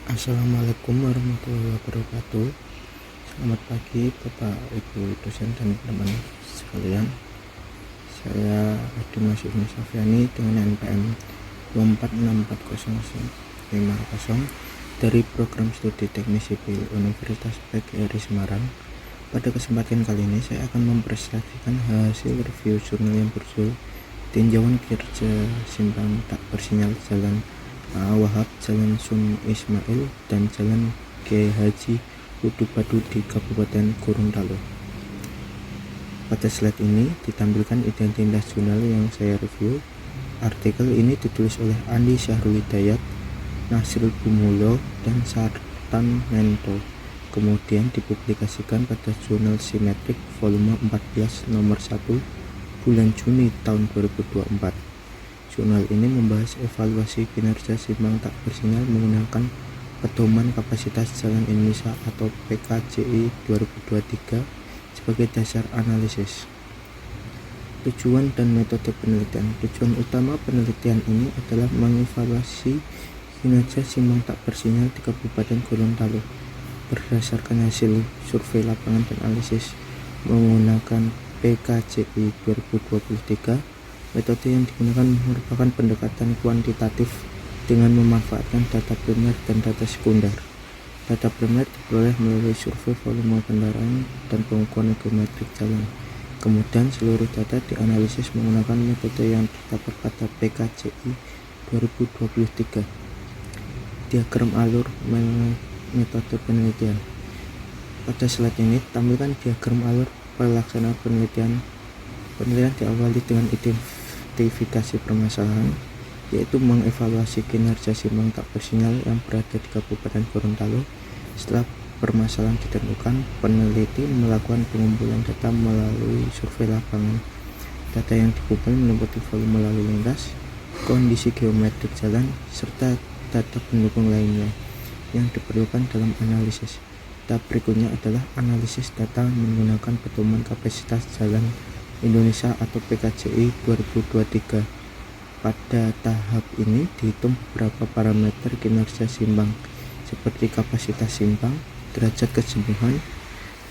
Assalamualaikum warahmatullahi wabarakatuh. Selamat pagi Bapak Ibu dosen dan teman-teman sekalian. Saya Adi Mas Ibnu Safyani dengan NPM 2464050 dari Program Studi Teknik Sipil Universitas PGRI Semarang. Pada kesempatan kali ini saya akan mempresentasikan hasil review jurnal yang berjudul Tinjauan Kinerja Simpang Tak Bersinyal Jalan A. Wahab, Jalan Sun Ismail, dan Jalan Kiai Haji Hudu Badu di Kabupaten Gorontalo. Pada slide ini ditampilkan identitas jurnal yang saya review. Artikel ini ditulis oleh Andi Syahrul Hidayat, Nasrul Bumulo, dan Sartan Mento. Kemudian dipublikasikan pada Jurnal Simetrik volume 14 nomor 1 bulan Juni tahun 2024. Jurnal ini membahas evaluasi kinerja simpang tak bersinyal menggunakan pedoman kapasitas jalan Indonesia atau PKJI 2023 sebagai dasar analisis. Tujuan dan metode penelitian. Tujuan utama penelitian ini adalah mengevaluasi kinerja simpang tak bersinyal di Kabupaten Gorontalo berdasarkan hasil survei lapangan dan analisis menggunakan PKJI 2023. Metode yang digunakan merupakan pendekatan kuantitatif dengan memanfaatkan data primer dan data sekunder. Data primer diperoleh melalui survei volume kendaraan dan pengukuran geometrik jalan. Kemudian seluruh data dianalisis menggunakan metode yang terdapat pada PKJI 2023. Diagram alur metode penelitian. Pada slide ini tampilkan diagram alur pelaksanaan penelitian. Penelitian diawali dengan identifikasi permasalahan, yaitu mengevaluasi kinerja simpang tak bersinyal yang berada di Kabupaten Gorontalo. Setelah permasalahan ditentukan, peneliti melakukan pengumpulan data melalui survei lapangan. Data yang dikumpulkan meliputi volume lalu lintas, kondisi geometrik jalan, serta data pendukung lainnya yang diperlukan dalam analisis. Tahap berikutnya adalah analisis data menggunakan pedoman kapasitas jalan Indonesia atau PKJI 2023. Pada tahap ini dihitung beberapa parameter kinerja simpang seperti kapasitas simpang, derajat kejenuhan,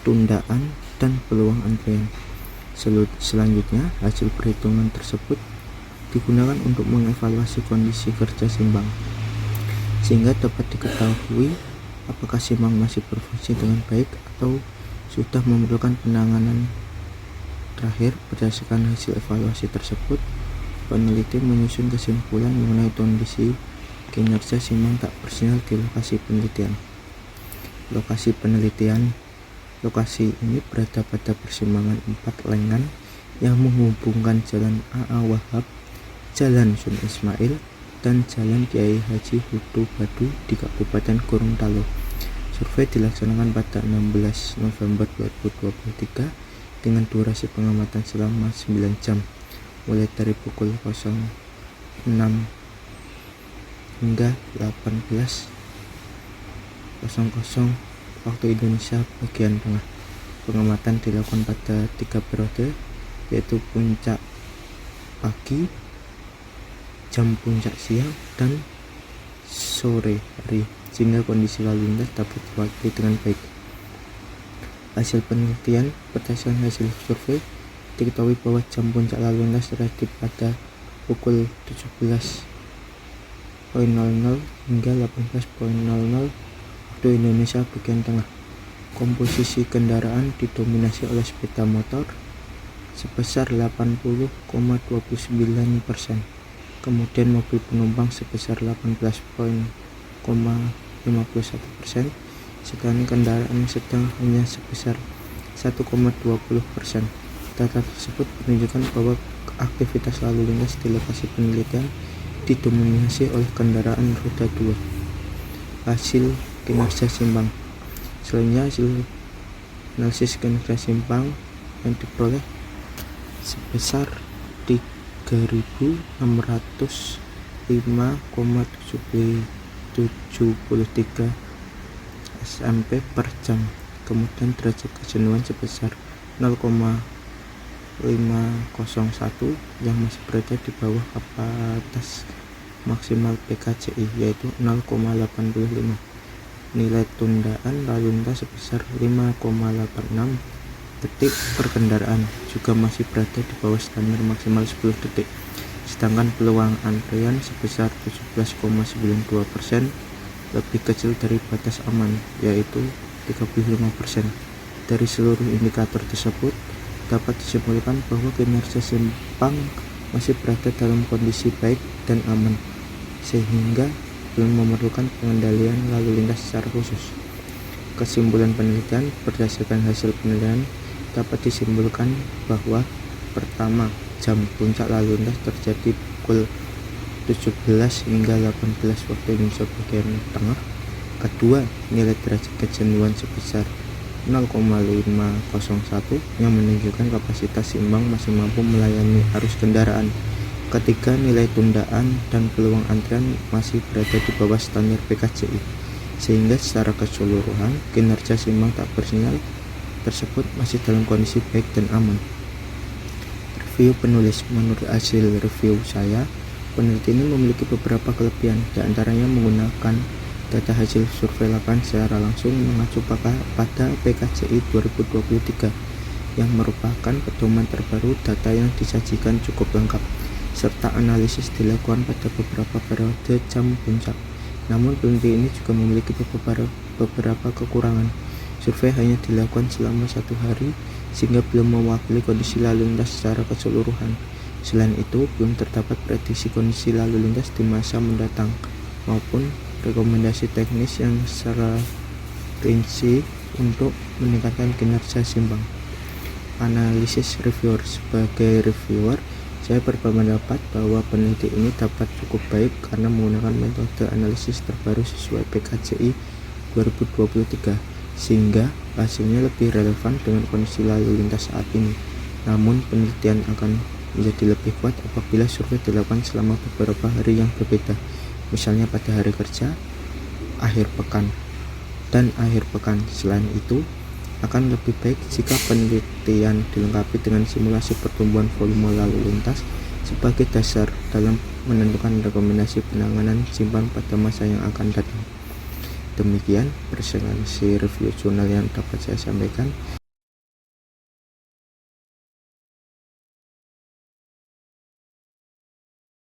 tundaan, dan peluang antrian. Selanjutnya, hasil perhitungan tersebut digunakan untuk mengevaluasi kondisi kerja simpang sehingga dapat diketahui apakah simpang masih berfungsi dengan baik atau sudah memerlukan penanganan. Terakhir, berdasarkan hasil evaluasi tersebut, peneliti menyusun kesimpulan mengenai kondisi kinerja simpang tak bersinyal di lokasi penelitian. Lokasi penelitian. Lokasi ini berada pada persimpangan 4 lengan yang menghubungkan Jalan A.A. Wahab, Jalan Sun Ismail, dan Jalan Kiai Haji Hudu Badu di Kabupaten Gorontalo. Survei dilaksanakan pada 16 November 2023 dengan durasi pengamatan selama 9 jam, mulai dari pukul 06 hingga 18.00 waktu Indonesia bagian tengah. Pengamatan dilakukan pada 3 periode, yaitu puncak pagi, jam puncak siang, dan sore hari, sehingga kondisi lalu lintas dapat diwakili dengan baik. Hasil penelitian. Berdasarkan hasil survei, diketahui bahwa jam puncak lalu lintas terjadi pada pukul 17.00 hingga 18.00 waktu Indonesia bagian tengah. Komposisi kendaraan didominasi oleh sepeda motor sebesar 80,29%. Kemudian mobil penumpang sebesar 18,51%, sedangkan kendaraan sedang hanya sebesar 1,20%. Data tersebut menunjukkan bahwa aktivitas lalu lintas di lokasi penelitian didominasi oleh kendaraan roda 2. Hasil kinerja simpang. Selanjutnya, hasil analisis kinerja simpang yang diperoleh sebesar 3.605,73 SMP per jam. Kemudian derajat kejenuhan sebesar 0,501 yang masih berada di bawah batas maksimal PKJI, yaitu 0,85. nilai tundaan lalu lintas sebesar 5,86 detik per kendaraan juga masih berada di bawah standar maksimal 10 detik, sedangkan peluang antrean sebesar 17,92% lebih kecil dari batas aman, yaitu 35%. Dari seluruh indikator tersebut, dapat disimpulkan bahwa kinerja simpang masih berada dalam kondisi baik dan aman, sehingga belum memerlukan pengendalian lalu lintas secara khusus. Kesimpulan penelitian berdasarkan hasil penelitian dapat disimpulkan bahwa pertama, jam puncak lalu lintas terjadi pukul 17 hingga 18 waktu Indonesia bagian tengah. Kedua, nilai derajat kejenuhan sebesar 0,501 yang menunjukkan kapasitas simpang masih mampu melayani arus kendaraan. Ketiga, nilai tundaan dan peluang antrian masih berada di bawah standar PKCI, sehingga secara keseluruhan kinerja simpang tak bersinyal tersebut masih dalam kondisi baik dan aman. Review penulis. Menurut hasil review saya, peneliti ini memiliki beberapa kelebihan, diantaranya menggunakan data hasil survei lapangan secara langsung mengacu pada PKCI 2023 yang merupakan pedoman terbaru. Data yang disajikan cukup lengkap, serta analisis dilakukan pada beberapa periode jam puncak. Namun peneliti ini juga memiliki beberapa kekurangan. Survei hanya dilakukan selama 1 hari, sehingga belum mewakili kondisi lalu lintas secara keseluruhan. Selain itu, belum terdapat prediksi kondisi lalu lintas di masa mendatang maupun rekomendasi teknis yang secara rinci untuk meningkatkan kinerja simpang. Analisis reviewer. Sebagai reviewer, saya berpendapat bahwa peneliti ini dapat cukup baik karena menggunakan metode analisis terbaru sesuai PKCI 2023, sehingga hasilnya lebih relevan dengan kondisi lalu lintas saat ini. Namun penelitian akan menjadi lebih kuat apabila survei dilakukan selama beberapa hari yang berbeda, misalnya pada hari kerja, akhir pekan, dan akhir pekan. Selain itu, akan lebih baik jika penelitian dilengkapi dengan simulasi pertumbuhan volume lalu lintas sebagai dasar dalam menentukan rekomendasi penanganan simpang pada masa yang akan datang. Demikian presentasi review jurnal yang dapat saya sampaikan.